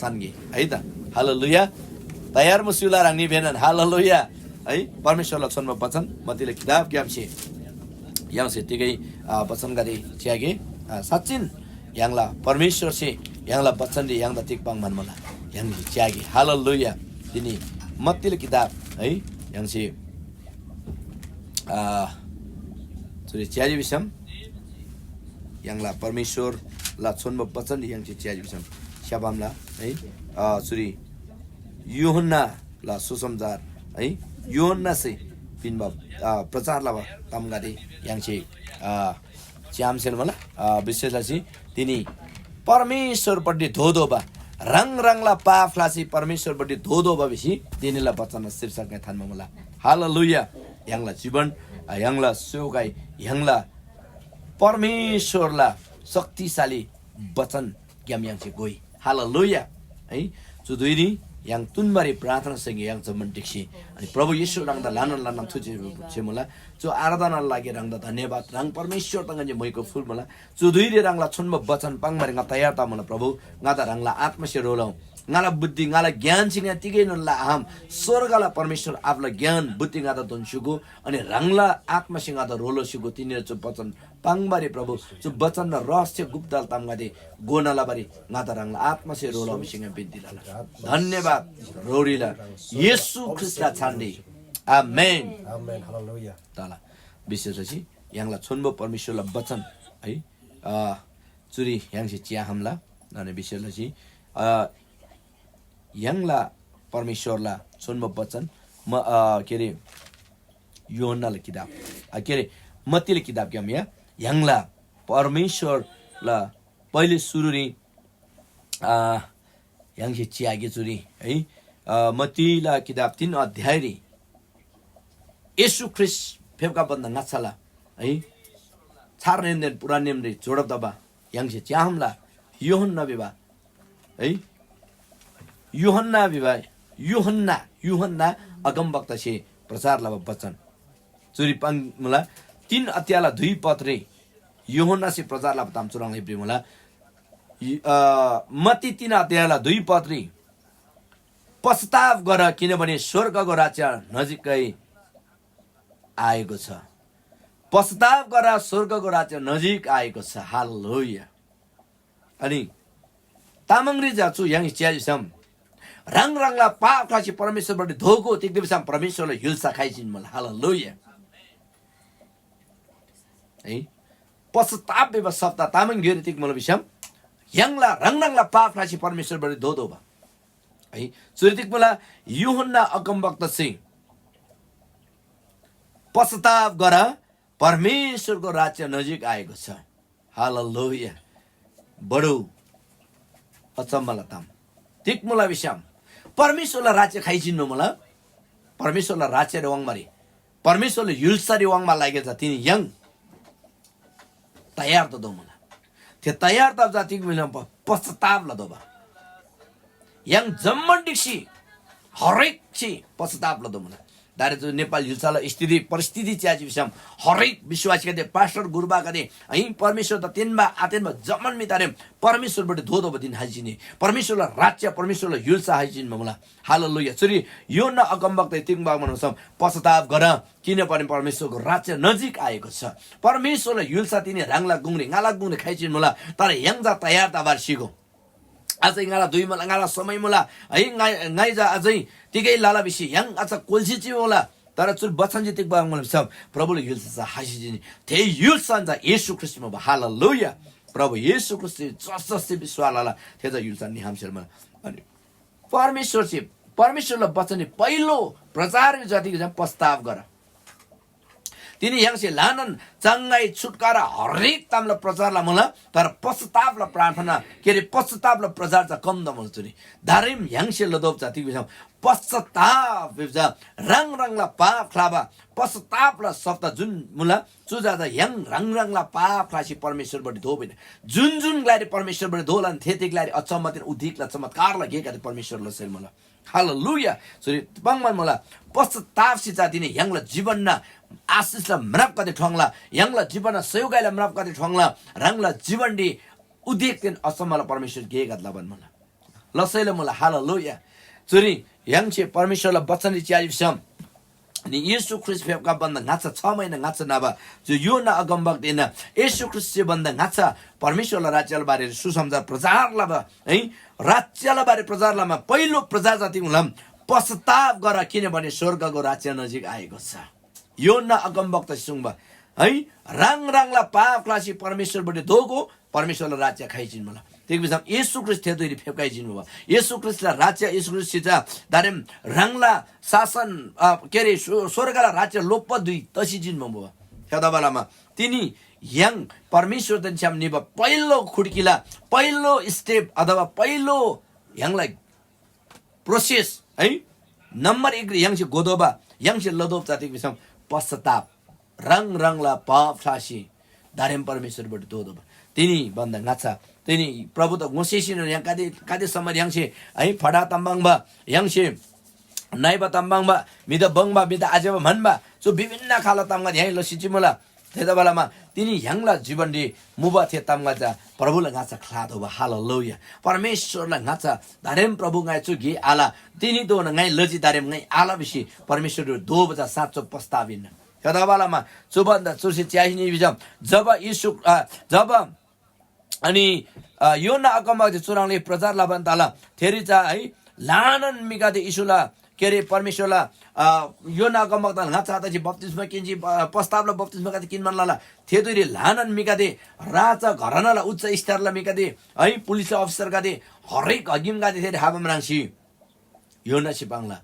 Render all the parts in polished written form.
sangi है त हालेलुया तयार मुसिला रांगनि बेनन हालेलुया है परमेश्वरलाई छन्म वचन मतिले किताब ग्यामसे यांसे तिगै वचन गरे च्यागे सचिन यांला परमेश्वर से यांला वचन दि यांदा तिकपाङ मनमला यांनि च्यागे हालेलुया दिनी मतिले किताब है यांसे सुरे च्याजी विषम यांला परमेश्वर ला छन्म वचन दि यांसे च्याजी विषम शबामला है सुरी यूहन्ना ला सुसमाचार है यूहन्ना से पिनबा प्रचार ला तमगादे यांसे च्यामसेल मला विशेषलाई तिनी परमेश्वरपट्टि धोधोबा रङला पाफलासी परमेश्वरपट्टि धोधोबा बेसी तिनीलाई वचन शीर्षक थानमा मला हालेलुया यांला जीवन यांला सेवगाई यांला परमेश्वरला शक्तिशाली वचन ज्ञाम यांसे गोई हालेलुया है जुदुइनी yang tunbari प्रार्थना सँगै yang जमन टिक्सी अनि प्रभु येशू रंगदा लान थुचे छे मला जो आराधना लागि रंगदा धन्यवाद रंग परमेश्वर तंगजे मइको फुल मला जुदुइरे रंगला छुन्म वचन पाङमारे nga तयार ता मला प्रभु ngada रंगला आत्मा से रोलौ ngala बुद्धि ngala ज्ञान सिंग तिगै नला हम स्वर्गला परमेश्वर आपला ज्ञान बुद्धि ngada दोनसुगो अनि रंगला आत्मा सिंग ngada रोलो सुगो तिनीहरु जो वचन पाङबारे प्रभु जो वचन र रहस्य गुप्तल तामगादे गोनाला बारी ngada रंगला आत्मा से रोलो सिंग बिन्दिला धन्यवाद रोरीला येशू ख्रीष्टला छान्दी आमेन आमेन हालेलुया ताला विशेषपछि यांगला छुन्बो परमेश्वरला वचन है चुरी यांगसे चिया हमला अनि विशेषपछि यांगला परमेश्वरला छुन्बो वचन म के रे योहन्नाले किताब के रे मत्तीले किताब के हम यांगला परमेश्वरला पहिले सुरुरी यांगसे चियागे चुरी है मत्तीला किताब 3 अध्याय रे येशू ख्रीष्ट फेबका बन्द नछला है छार नेम पुरान नेम रे जोडब दबा यांगसे च्याहमला योहन्ना बिबा है युहन्ना अगमवक्ता से प्रचार ला वचन चुरी पंग मला 3 अध्यायला 2 पद रे योहन्ना से प्रचार ला बताम चुराङ हेब्री मला मत्ती 3 अध्यायला 2 पद रे पश्चाताप गर किनभने स्वर्गको राज्य नजिकै आएको छ पश्चाताप गर स्वर्गको राज्य नजिक आएको छ हालेलुया अनि तामंगरी जाछु yang च्याजिसम रङला पापलाई परमेश्वरबाट धोको त्यतिबेसम्म परमेश्वरले हिल्सा खाइसिन मलाई हालेलुया है पश्चाताप बेबा शब्द तामंग गेरितिक मलाई बिसम यांगला रङला पापलाई परमेश्वरबाट धोदो बा है सुरितिक मलाई युहन्ना अगमवक्ता सिंह पश्चाताप गर परमेश्वरको राज्य नजिक आएको छ हालेलुया बडो अचम्मला ताम तिक मुला विषम परमेश्वरलाई राज्य खाइचिन्नु मला परमेश्वरलाई राज्य रेवाङमारी परमेश्वरले युल्सा रेवाङमा लागेछ तिनी यङ तयार त दो मला त्यो तयार त जाति मिलन पश्चाताप ल दोबा यङ जम्मन डिक्सी हरेक छि पश्चाताप ल दो मला दारे जो नेपाल युल्साला स्थिति परिस्थिति च्याजी विषम हरेक विश्वासी कदे पास्टर गुरुबा कदे अहि परमेश्वर त तेनमा आतेनमा जमन मितारे परमेश्वरबाट धोदो बदिन हाइजिने परमेश्वरला राज्य परमेश्वरला युल्सा हाइजिन मला हालेलुया सरी यो न अगमवक्ता तिङबा मनसम पश्चाताप गर किनभने परमेश्वरको राज्य नजिक आएको छ परमेश्वरले युल्सा तिनी राङला गुङरे गाला गुङरे खाइजिन मला तर यङजा तयार तबार सिगो अझै गाला दुई मला गाला समय मला है गाइजा अझै तिकै लाला बिसी यङ अझ कोल्सिची होला तर चुर बचन जितिक बाङ मला सब प्रभुले युल्सा हासिजिने ते युल्सा येशू ख्रीष्टमा हालेलुया प्रभु येशू ख्रीष्ट जससे विश्वासला तेजा युल्सा निहामसेल मला अनि परमेश्वरले वचन पहिलो प्रचार जतिको प्रस्ताव गर तिनी यङसे लानन चंगाई छुटकारा हरेक तामला प्रचारला मला तर पश्चातापला प्रार्थना के रे पश्चातापला प्रचार चाहिँ कम दमल चुरी धारिम यङसे लदोप जाति बिसम पश्चाताप बिजा रङला पाप खलाबा पश्चातापला शब्द जुन मुला चुजा यङ रङला पाप खलासी परमेश्वरबाट धोबिन जुन ग्लारी परमेश्वरबाट धोलन थेतिक लारी अचम्मतिन उधिकला चमत्कारला गेका परमेश्वरले सेल मला हालेलुया सरी बङमान मला पश्चाताप सिचा दिने यङला जीवनमा आशिषला मरप कति ठोङला यङला जीवनमा सहयोगला मरप कति ठोङला रङला जीवन दि उदिक दिन असम्मला परमेश्वर गे गदला बन मला लसैले मलाई हालेलुया चुरी यांचे परमेश्वरलाई वचनले च्यालिसम अनि येशू ख्रिस्ट फेपका बन्द घाँचा 6 महिना घाँचा नभा जो यो न अगमबक दिन येशू ख्रिस्ट बन्द घाँचा परमेश्वरलाई राज्यलाई बारे सुसमाचार प्रचारलाई है राज्यलाई बारे प्रचारलामा पहिलो प्रजा जाति हुलम पश्चाताप गर किनभने स्वर्गको राज्य नजिक आएको छ यो न अगमबक त सुङबा है राङला पापलासी परमेश्वरबाट धोगो परमेश्वरलाई राज्य खाइजिन मलाई त्यही बिचमा येशू ख्रिस्ट थेदुरी फेकाइजिनु भयो येशू ख्रिस्टलाई राज्य येशू ख्रिस्ट दारेम राङला शासन के अरे स्वर्गला राज्य लोप दुई तसिजिन भयो त्यता बेलामा तिनी यङ परमेश्वर दन्छाम निभ पहिलो खुड्किला पहिलो स्टेप अथवा पहिलो यङलाई प्रोसेस है नम्बर 1 यङसे गोदोबा यङसे लदोब जाति बिचमा पश्चाताप रङला पाप फासी दारेम परमेश्वरबाट दोदोबा तिनी बन्द गाछा तिनी प्रभु त गोसेसिन यहाँ कादे समय यङसे है फडा तम्बाङबा यङसे नाइबा तम्बाङबा मिदा बङबा मिदा आजेबा मनबा सो विभिन्न खाला तम्गा यहाँ लसिची मला त्यता बेलामा तिनी यङला जीवनले मुबा थे तम्गा जा प्रभुलाई गाछा खलादो बा हालेलुया परमेश्वरलाई गाछा दारेम प्रभु गाय छु गे आला तिनी दोन गाय लजी दारेम गाय आला बिसी परमेश्वर दो बजा साँचो प्रस्ताविन त्यता बेलामा सुबन्द चुसी च्याहिनी बिजम जब यीशु जब अनि यो न अकमबा चुराङले प्रचार लाभन ताला थेरी चा है लानन मिगादे यीशुला के अरे परमेश्वरला यो न अकमबा ताला गाछा त बप्तिस्मा किन्जी प्रस्तावला बप्तिस्मा काते किन मनला थेदुरी लानन मिगादे राजा घरनाला उच्च स्तरला मिगादे है पुलिस अफिसर गादे हरेक हगिम गादे थेरी हाबम राङसी यो न सिपाङला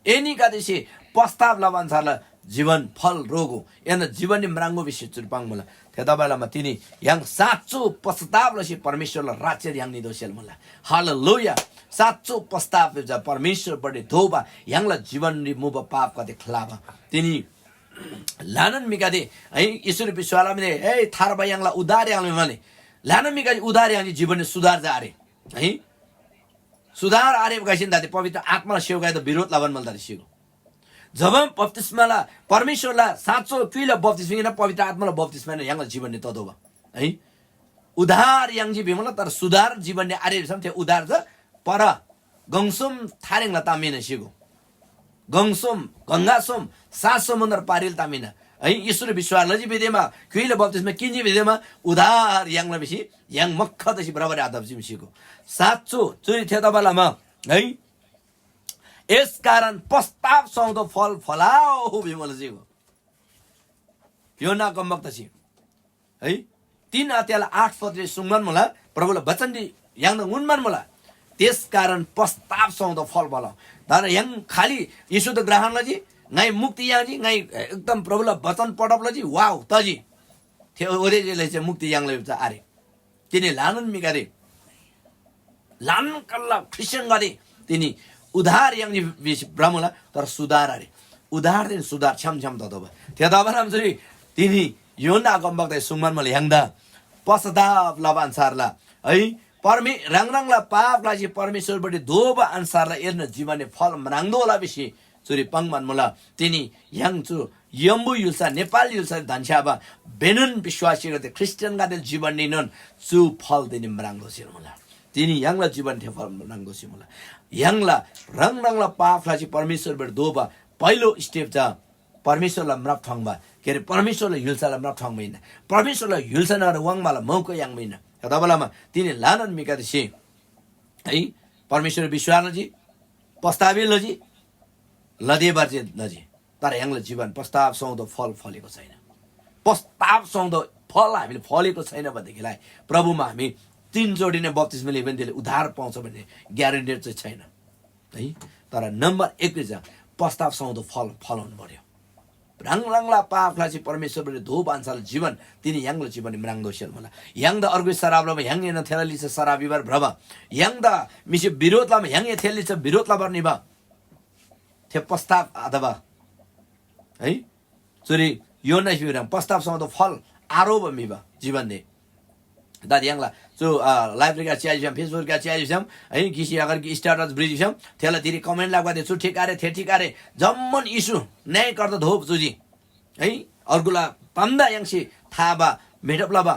एनी गादे से प्रस्ताव लाभन छला जीवन फल रोगो एन जीवन मराङ्गो विषय चुरपाङ मला त्यता बेलामा तिनी याङ साँचो पश्चातापले परमेश्वरलाई राज्य याङ निदोसेल मला हालेलुया साँचो पश्चाताप जा परमेश्वरबाट धोबा याङलाई जीवन रिमुभ पाप कते खलाबा तिनी लानन मिगादे है ईश्वर विश्वासले ए थारबा याङलाई उद्धार याङले भने लानन मिगादे उद्धार याङले जीवन सुधार जा अरे है सुधार आरे गइसिन दाते पवित्र आत्मा सेवगाय त विरोध लावन मल दाते सिगो जब बप्तिस्माला परमेश्वरलाई साँचो पिला बप्तिस्मा पवित्र आत्मालाई बप्तिस्मा यहाँलाई जीवन ने तदोबा है उधार याङजी बिमला तर सुधार जीवन ने आरे त्यो उधार छ पर गङसुम थारेङला तामिन सिगो गङसुम गंगासुम सात समुद्र पारिल तामिन है ईश्वर विश्वासलाई विधेमा किला बप्तिस्मा किन्जी विधेमा उधार याङला बेसी याङ मक्ख दसी बराबर आदब जिम सिगो साँचो चोरी थियो तबलामा है यस कारण प्रस्ताव सौदो फल फलाओ बिमलजीको यो ना कम्बक तसी है 3 अध्याय 8 पदले सुङमन मला प्रभुले वचन दि याङ उन्मन मला त्यस कारण प्रस्ताव सौदो फल फलाओ तर याङ खाली यीशु त ग्रहणलाई जी गाई मुक्ति याङजी गाई एकदम प्रभुले वचन पढपले जी वाउ तजी थियो ओरेले चाहिँ मुक्ति याङले चाहिँ आरे तिनी लानन मिगारे लानन कल्ला क्रिश्चियन गरे तिनी उधार याङजी ब्राह्मणला तर सुधार अरे उधार दिन सुधार छम ददोबा त्यता रामसरी तिनी यो ना गम्बक सुङमान मले याङदा पश्चाताप लबा अनुसारला है राङला पापलाई चाहिँ परमेश्वरबाट धोबा अनुसारला एर्न जीवनले फल मनाङ्दोला बेसी चुरी पङमान मला तिनी याङ चु यम्बु युल्सा नेपाल युल्सा धन्स्याबा बेनन विश्वासी गते क्रिश्चियन गादे जीवन निनन चु फल दिने मराङ्दो छ मला तिनी याङला जीवन थे फल मनाङ्दो छ मला याङला रङला पापलाई चाहिँ परमेश्वरबाट धोबा पहिलो स्टेप छ परमेश्वरलाई मराप ठङबा के अरे परमेश्वरलाई हिल्सालाई मराप ठङबैन परमेश्वरलाई हिल्सा नगर वाङमाला मौको याङबैन तबलामा तिनी लानन मिकादे है परमेश्वर विश्वासजी प्रस्ताविलजी लदेबार चाहिँ नजी तर याङलाई जीवन प्रस्ताव सौदो फल फलेको छैन प्रस्ताव सौदो फल हामीले फलेको छैन भनेदेखिलाई प्रभुमा हामी 3 जोडी नै बप्तिस्मा लियो भने त्यसले उद्धार पाउँछ भन्ने ग्यारेन्टी चाहिँ छैन है तर नम्बर 1 चाहिँ प्रस्ताव सौदो फल फलाउनु पर्यो रङला पापलाई चाहिँ परमेश्वरबाट धोप अनुसार जीवन तिनी याङलाई जीवन मराङ्दो छ मलाई याङ द अर्को सराबलामा याङ न थेलाली छ सराबिबार भ्रव याङ द मिसे विरोधलामा याङ थेलली छ विरोधला बर्नी बा थे प्रस्ताव अथवा है चोरी यो नै बिराम प्रस्ताव सौदो फल आरोप मिबा जीवन दे दादी याङला जो लाइभ रेका च्यालिसम फेसबुक का च्यालिसम है किसी अगर कि स्टाटस ब्रिजिसम थेला दिरी कमेन्ट लाग्वा दे छु ठिकारे थे ठिकारे जम्मन इशु न्याय गर्दा धोप जुजी है अर्गुला तम्दा याङसी थाबा मेटपलाबा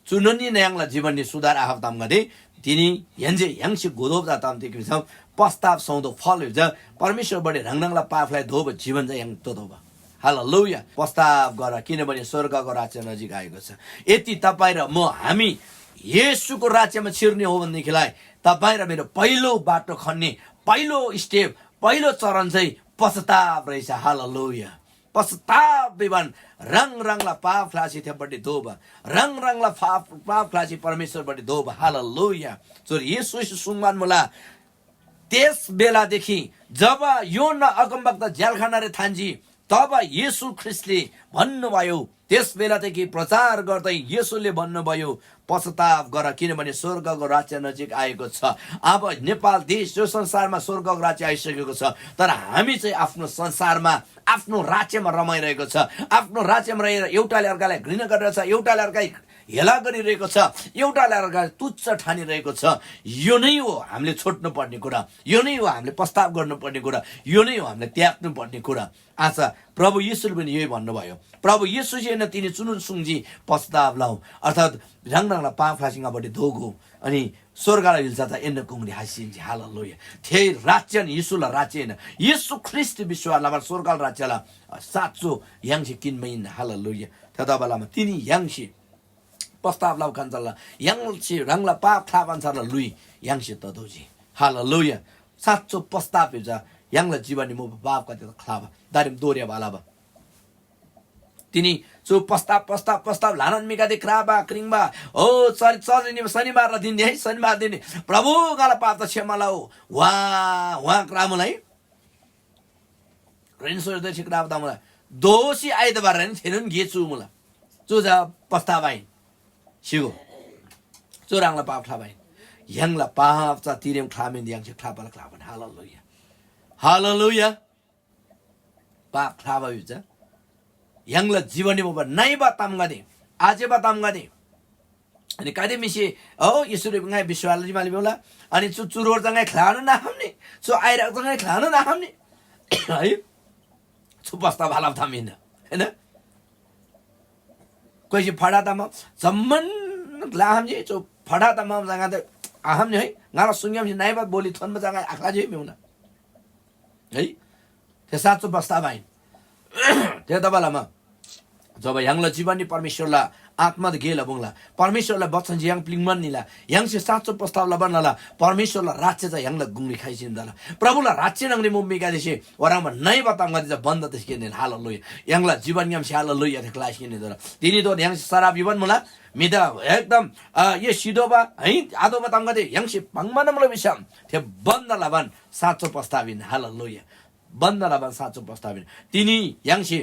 चुननी नयाङला जीवनले सुधार आफ ताम गदे तिनी 현재 양식 고도다 다음 때에서 प्रस्ताव सौदो फल हुन्छ परमेश्वरबाट रङरङला पापलाई धोब जीवन चाहिँ yang तोदोब हालेलुया प्रस्ताव गर किनभने स्वर्गको राज्य नजिक आएको छ यति तपाईँ र म हामी येशूको राज्यमा छिर्ने हो भनेदेखिलाई तपाईँ र मेरो पहिलो बाटो खन्ने पहिलो स्टेप पहिलो चरण चाहिँ पश्चाताप रहेछ हालेलुया पश्चाताप विवान रङरङला पापलाई त्यहाँबाट धोब रङरङला पापलाई परमेश्वरबाट धोब हालेलुया जोर येशू सुमान मला त्यस बेलादेखि जब योना अगमवक्ता जेलखाना रे थान्जी तब येशू ख्रिस्टले भन्नुभयो त्यस बेलादेखि प्रचार गर्दै येशूले भन्नुभयो पश्चाताप गर किनभने स्वर्गको राज्य नजिक आएको छ अब नेपाल देश जो संसारमा स्वर्गको राज्य आइसकेको छ तर हामी चाहिँ आफ्नो संसारमा आफ्नो राज्यमा रमाइरहेको छ आफ्नो राज्यमा रहेर एउटाले अर्कालाई घृणा गरिरहेको छ एउटाले अर्कालाई हेला गरिरहेको छ एउटाले अर्कालाई तुच्छ ठानिरहेको छ यो नै हो हामीले छोड्नु पर्ने कुरा यो नै हो हामीले प्रस्ताव गर्नुपर्ने कुरा यो नै हो हामीले त्याग्नु पर्ने कुरा आज प्रभु येशूले पनि यही भन्नुभयो प्रभु येशू चाहिँ तिनी चुनुन सुङजी प्रस्ताव लाऊ अर्थात् रङरङला पापलासिङबाट धोगो अनि स्वर्गलाई हिल्छ त एन्न कुंगरी हासिन्छ हालेलुया थे राज्य येशूला राज्य हैन येशू ख्रिस्ट विश्वासमा स्वर्गल राज्यला साँचो याङसी किनमैन हालेलुया त्यताबेलामा तिनी याङसी प्रस्ताव लाउ कान्छला याङसी रङला पाप थापान्छला लुई याङसी तदोजी हालेलुया साँचो प्रस्ताव हुन्छ याङला जीवनी मो बाप कति खलाबा दारिम दोर्या बालाबा तिनी जो प्रस्ताव लानन मिगादे क्राबा क्रिङबा ओ शनिबार दिन है शनिबार दिन प्रभु गाला पाप त क्षमा लाऊ वा क्रामलाई रेन्सोर द छिक्राब द मलाई दोषी आइतबार नि थिएन गेछु मलाई जो जा प्रस्ताव आइन सिगो चोराङला पाप थाबाइन याङला पाप चा तिरेम खामेन याङ छ खापाला खाबन हालेलुया हालेलुया पाप थाबा हुन्छ याङला जीवनी मोबा नाइबा तामगादे आजेबा तामगादे अनि कादे मिसे ओ यसुरे गाय विश्वालजी माली बेला अनि चुरोर जंगाय खानु न हमने सो आइरा जंगाय खानु न हमने है छुपस्ता भाला थामिन हैन कोही फडा तम जम्मन ला हमजे चो फडा तम जंगा त हमने है गाला सुंग्याम नाइबा बोली थनमा जंगा आखला जे मेउना है त्यो साचो बस्ता भाइ त्यो दबालामा जब याङला जीवनी परमेश्वरला आत्मा गेला बुङला परमेश्वरला बच्चन याङ प्लिङमन निला याङ से साचो प्रस्तावला बनला परमेश्वरला राज्य चाहिँ याङला गुंगली खाइसिन दला प्रभुला राज्य नंगले मुम्मी गादेसे वरामा नै बताम गादे बन्द त्यसके ने हालेलुया याङला जीवन याम से हालेलुया थे क्लास किने दला तिनी तो याङ शराब जीवन मला मिदा एकदम ये सिदोबा है आदो बताम गादे याङ से पंगमनमले विषम थे बन्द लाबन साचो प्रस्ताविन हालेलुया बन्द लाबन साचो प्रस्ताविन तिनी याङ से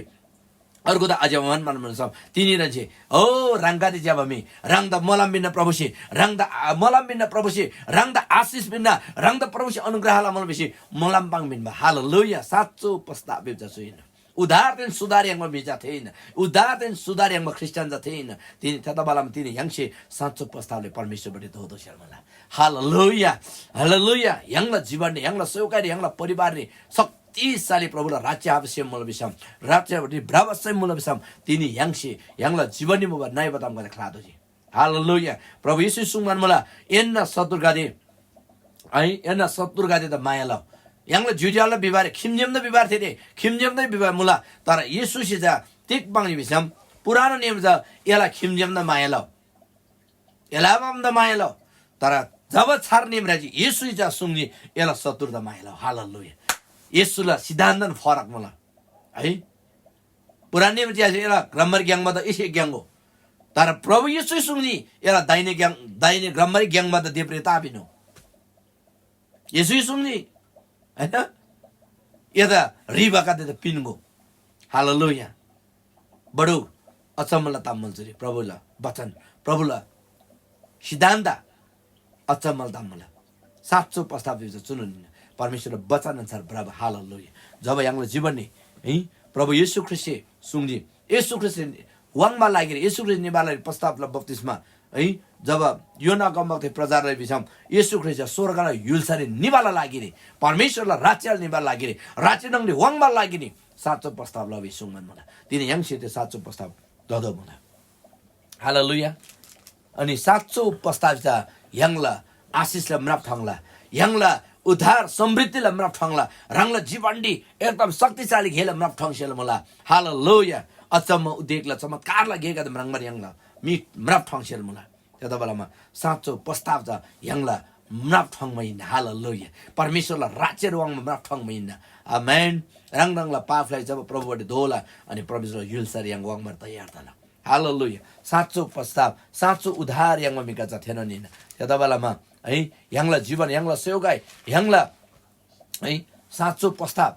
अर्को त आज मन सब तिनी रन्छे ओ रंगादि जबमी रंग द मलम बिना प्रभुसी रंग द मलम बिना प्रभुसी रंग द आशीष बिना रंग द प्रभुसी अनुग्रहला मन बेसी मलम पाङ बिना हालेलुया साचो प्रस्ताव बेचा छैन उधार दिन सुधार याङमा बेचा थिएन उधार दिन सुधार याङमा ख्रिस्टियन जा थिएन तिनी त्यताबेलामा तिनी याङसे साचो प्रस्तावले परमेश्वरबाट धोदो शर्मला हालेलुया हालेलुया याङला जीवन याङला सौकारी याङला परिवार ने तीसाली प्रभुला राज्य आवश्यक मूल विषम राज्य ब्रावश्य मूल विषम तिनी याङसे याङला जीवनी मुबा नाइ बताम गरे खलादो जी हालेलुया प्रभु येशू सुमान मला एन्ना सतुरगादे आई एन्ना सतुरगादे त माया ल याङला जुडियाला बिबार खिमजेम द बिबार थिए खिमजेम द बिबार मुला तर येशू से जा तिक बाङली विषम पुरानो नियम जा एला खिमजेम द माया ल एलाबम द माया ल तर जब छार नियम राजी येशू जा सुङनी एला सतुर द माया ल हालेलुया येशूला सिद्धान्तन फरक मलाई है पुरानो एला ग्रामर ग्याङमा त यसै ग्याङ हो तर प्रभु येशू सुङजी एला दाहिने ग्रामर ग्याङमा त देब्रे ताबिनु येशू सुङजी हैन यता रिबाका त पिन्गो हालेलुया बडो अचम्मला तामलजुरी प्रभुला वचन प्रभुला सिद्धान्त अचम्मल तामला साचो प्रस्ताव दिन्छ चुनुन परमेश्वर वचन अनुसार बराबर हालेलुया जब याङला जीवन नि है प्रभु येशू ख्रिस्ट सुङजी येशू ख्रिस्ट वाङमा लागेर येशू ख्रिस्ट निबालाई प्रस्तावला बप्तिस्मा है जब योना गम्बक्ते प्रजालाई बिसम येशू ख्रिस्ट स्वर्गलाई युल्सरे निबाला लागिरे परमेश्वरलाई राज्य निबाला लागिरे राज्य नङले वाङमा लागिने साचो प्रस्ताव लबे सुङमन मला तिनी याङसे त्यो साचो प्रस्ताव ददो मला हालेलुया अनि साचो प्रस्ताव छ याङला आशिषलाई म्राप ठङ्ला यङला उद्धार समृद्धिलाई म्राप ठङ्ला रङला जीवनडी एकदम शक्तिशाली खेल म्राप ठङ्सेल मला हालेलुया अचम्म उद्योगलाई चमत्कारलाई गेका त रङमा यङला मिट म्राप ठङ्सेल मला त्यता बेलामा साँचो प्रस्ताव छ यङला म्राप ठङ्मा हिँड्न हालेलुया परमेश्वरलाई राज्य रुवाङमा म्राप ठङ्मा हिँड्न आमेन रङला पापलाई जब प्रभुबाट धोला अनि परमेश्वर युल्सर यङ वाङमा तयार थला हालेलुया साँचो प्रस्ताव साँचो उद्धार यङमा मिका छ थिएन नि त्यता बेलामा है यङला जीवन यङला सेवगाई यङला है साँचो प्रस्ताव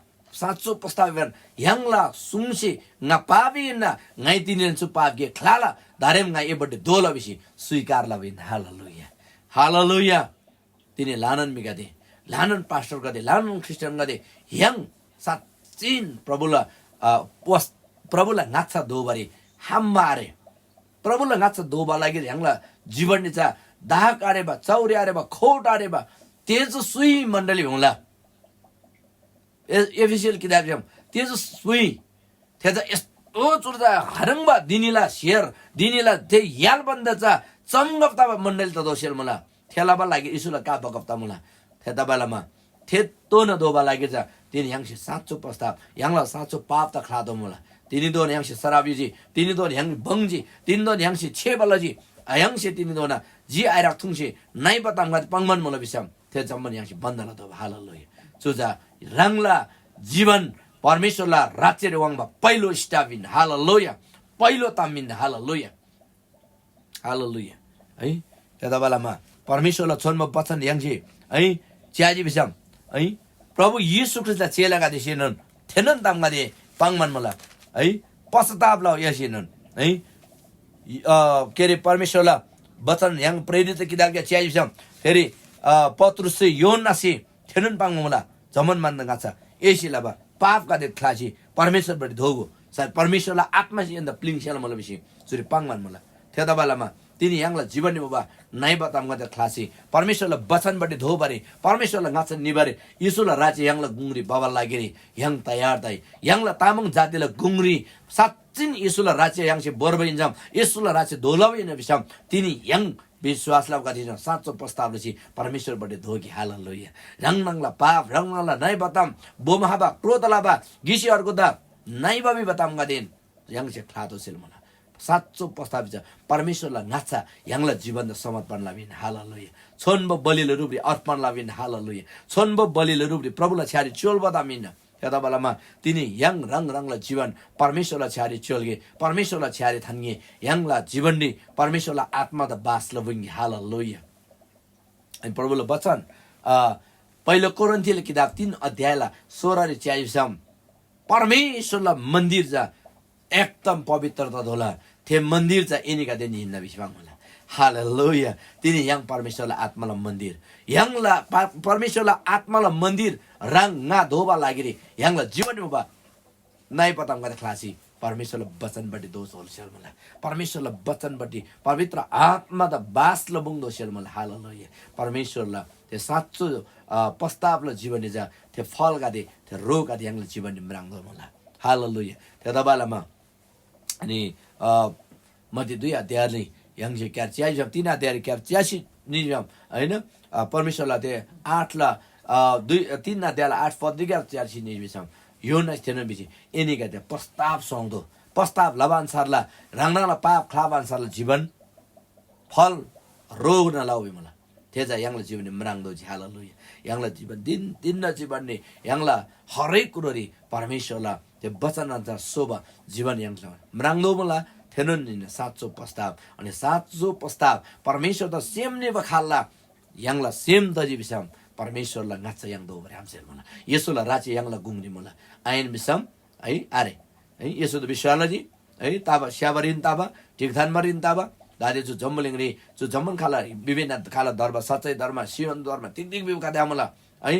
यङला सुङसे nga pabi na ngai tinin su pap ge khlala darem ngai ebode dola bisi स्वीकार लबिन हालेलुया हालेलुया तिनी लानन मिगा दे लानन पास्टर गदे लानन क्रिस्चियन गदे यङ साच्चिन प्रभुला नाच्छ दोबारी हाम्बारे प्रभुला नाच्छ दोबा लागि यङला जीवन निचा दाहक आरे बा चौरे आरे बा खोट आरे बा तेज सुई मण्डली हुँला एफिसियल किताब जम तेज सुई तेज यस्तो चुर्दा हरंगबा दिनीला शेयर दिनीला ते याल बन्दचा चमगप्ता मण्डली त दोसेल मला थेलाबा लागि इसुला का बगप्ता मला थेता बेलामा थेतो न दोबा लागि जा तिनी यङसे साँचो प्रस्ताव यङला साँचो पाप त खादो मला तिनी दोन यङसे शराबीजी तिनी दोन यङ बङजी तिनी दोन यङसे छेबलजी यङसे तिनी दोन जी आइराक थुङसे नाइ बतांगा पंगमन मला बिसम थे जम्मन यङसे बन्दला त हालेलुया चुजा रङला जीवन परमेश्वरला राज्य रेवाङमा पहिलो स्टाबिन हालेलुया पहिलो तामिन हालेलुया हालेलुया है त्यता बेलामा परमेश्वरला छोनमा वचन यङसे है च्याजी बिसम है प्रभु यीशु ख्रीष्टलाई चेलागा दिसेनन् थेनन तामगा दे पाङमन मला है पश्चाताप ल यसिनन् है के रे परमेश्वरला वचन यङ प्रेरित किताबका च्याजी बिसम फेरि पत्रुस योनासी थेनन पाङ मला जमन मान्न गाछ एसिला बा पाप का दे क्लासी परमेश्वर बडी धोगो सा परमेश्वरला आत्मा से अन्द प्लिङसेल मला बिसी सुरी पाङमान मला थेदा बेलामा तिनी यङला जीवन निबा नाइ बताम गते क्लासी परमेश्वरला वचन बडी धो बारे परमेश्वरला गाछ निबारे यीशुला राज्य यङला गुंगरी बाबा लागेरी यङ तयार दाइ यङला तामङ जातिला गुंगरी साच्चिन यीशुला राज्य यङसे बरबइन्जाम यीशुला राज्य धोलबिन बिसम तिनी यङ विश्वासलाई गति साँचो प्रस्ताव लसी परमेश्वर बडे धोकी हालेलुया रङनङला पाप रङनङला नाइ बताम बोमहाबा क्रोधलाबा गिसी अर्को दा नाइ बाबी बताम गदेन यङसे ख्लातो सेल मला साँचो प्रस्ताव छ परमेश्वरलाई नाच्छ यङला जीवन समर्पण लाबिन हालेलुया छोन्ब बलिले रूपले अर्पण लाबिन हालेलुया छोन्ब बलिले रूपले प्रभुलाई छ्यारी चोल बदामिन त्यता बेलामा तिनी यङ रङला जीवन परमेश्वरलाई छ्यारी चोलगे परमेश्वरलाई छ्यारी थान्गे यङला जीवनले परमेश्वरलाई आत्मा द बास लबुङ्गे हालेलुया अनि प्रभुले वचन पहिलो कोरिन्थीले किताब 3 अध्यायला 16 रे 40 सम्म परमेश्वरलाई मन्दिर जा एकदम पवित्रता धोला थे मन्दिर जा एनिका देनी हिन्न बिस्वाङ होला हालेलुया तिनी यङ परमेश्वरलाई आत्मालाई मन्दिर यङला परमेश्वरलाई आत्मालाई मन्दिर रङ ना धोबा लागिरे यङला जीवन बा नाइ पताम गरे क्लासी परमेश्वरलाई वचनबटी दोष होलसेल मलाई परमेश्वरलाई वचनबटी पवित्र आत्मा द बास लबुङ दोसेल मलाई हालेलुया परमेश्वरलाई ते साँचो प्रस्तावले जीवन जा ते फल गादे ते रोग गादे यङला जीवन निम्राङ्दो मलाई हालेलुया त्यता बेलामा अनि मध्ये 2 अध्यायले यङसे क्यार च्याइ जब 3 अध्याय क्यार च्यासी निजम हैन परमेश्वरलाई ते 8 ला 3 अध्यायला 8 पद दिगा च्यासी निजम यो नै थिएन बिछि एनिका ते प्रस्ताव सौंदो प्रस्ताव लबानसारला रङनङला पाप खलाबानसारला जीवन फल रोग न लाउबे मला तेजा यङला जीवन मराङदो हालेलुया यङला जीवन दिन न जीवन ने यङला हरेक कुरोरी परमेश्वरला ते वचन अनुसार शोभा जीवन यङला मराङदो मला थेनन नि साँचो प्रस्ताव अनि साँचो प्रस्ताव परमेश्वर त सेम ने बखाल्ला यङला सेम दजी बिसम परमेश्वरला नाच्छ यङ दो भरे हमसेल मला येशुला राज्य यङला गुंगनी मला आइन बिसम है आरे है येशु त विश्वालजी है ताबा स्याबरिन ताबा ठिकथान मरिन ताबा दादे जो जम्मलिङरी जो जम्मन खाला विभिन्न खाला धर्म सच्चै धर्म शिवन धर्म तिक बिउका दे मला है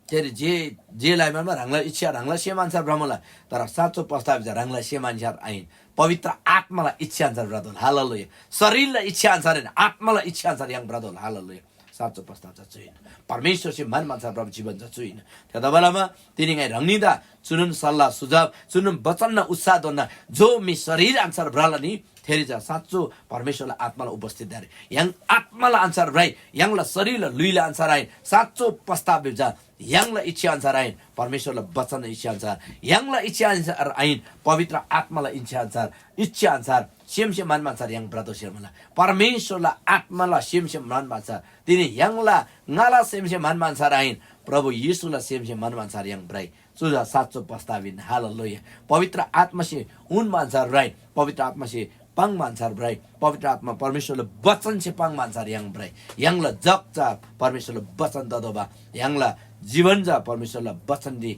तेरे जे लाइनमा रङला इच्छा रङला सेमानसार ब्रह्मला तर साँचो प्रस्ताव छ रङला सेमानसार आइन पवित्र आत्मालाई इच्छा अनुसार ब्रदल हालेलुया शरीरलाई इच्छा अनुसार हैन आत्मालाई इच्छा अनुसार यङ ब्रदल हालेलुया साँचो प्रस्ताव चुइन परमेश्वर से मन मान्छा प्रभु जीवन चुइन त्यता बेलामा तिनीलाई रङ्निदा चुनुन सल्लाह सुझाव चुनुन वचन न उत्साह दोन्न जो मी शरीर अनुसार ब्राला नि फेरि जा साँचो परमेश्वरलाई आत्मालाई उपस्थित गरे yang आत्मालाई अनुसार ब्राइ यङलाई शरीरलाई लुइला अनुसार आइन साँचो प्रस्ताव बिजा यङलाई इच्छा अनुसार आइन परमेश्वरलाई वचन इच्छा अनुसार यङलाई इच्छा अनुसार आइन पवित्र आत्मालाई इच्छा अनुसार सेमसे मानमा अनुसार yang beradosia mala परमेश्वरलाई आत्मालाई सेमसे मानमा अनुसार तिनी यङलाई ngala सेमसे मानमा अनुसार आइन प्रभु येशूलाई सेमसे मानमा अनुसार yang ब्राइ सुझा साँचो प्रस्ताविन हालेलुया पवित्र आत्मा से उन मान्छेहरु राइ पवित्र आत्मा से पाङ मान्छेहरु ब्राइ पवित्र आत्मा परमेश्वरले वचन से पाङ मान्छेहरु yang ब्राइ यङलाई जगचा परमेश्वरले वचन ददोबा यङलाई जीवन जा परमेश्वरले वचन दि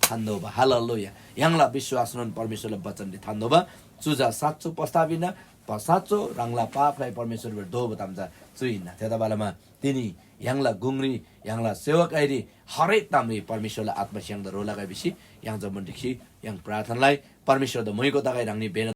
थान्दोबा हालेलुया यङलाई विश्वास नन परमेश्वरले वचन दि थान्दोबा सुझा साँचो प्रस्ताविन साँचो रङला पापलाई परमेश्वरले दो बताम्जा चुइन त्यता बेलामा तिनी यङलाई गुङ्री यङलाई सेवकाइरी हरेक ताम्री परमेश्वरलाई आत्मा स्याङ द रोला गएपछि yang जमन देखि yang प्रार्थनालाई परमेश्वर द मयको दगाई राख्ने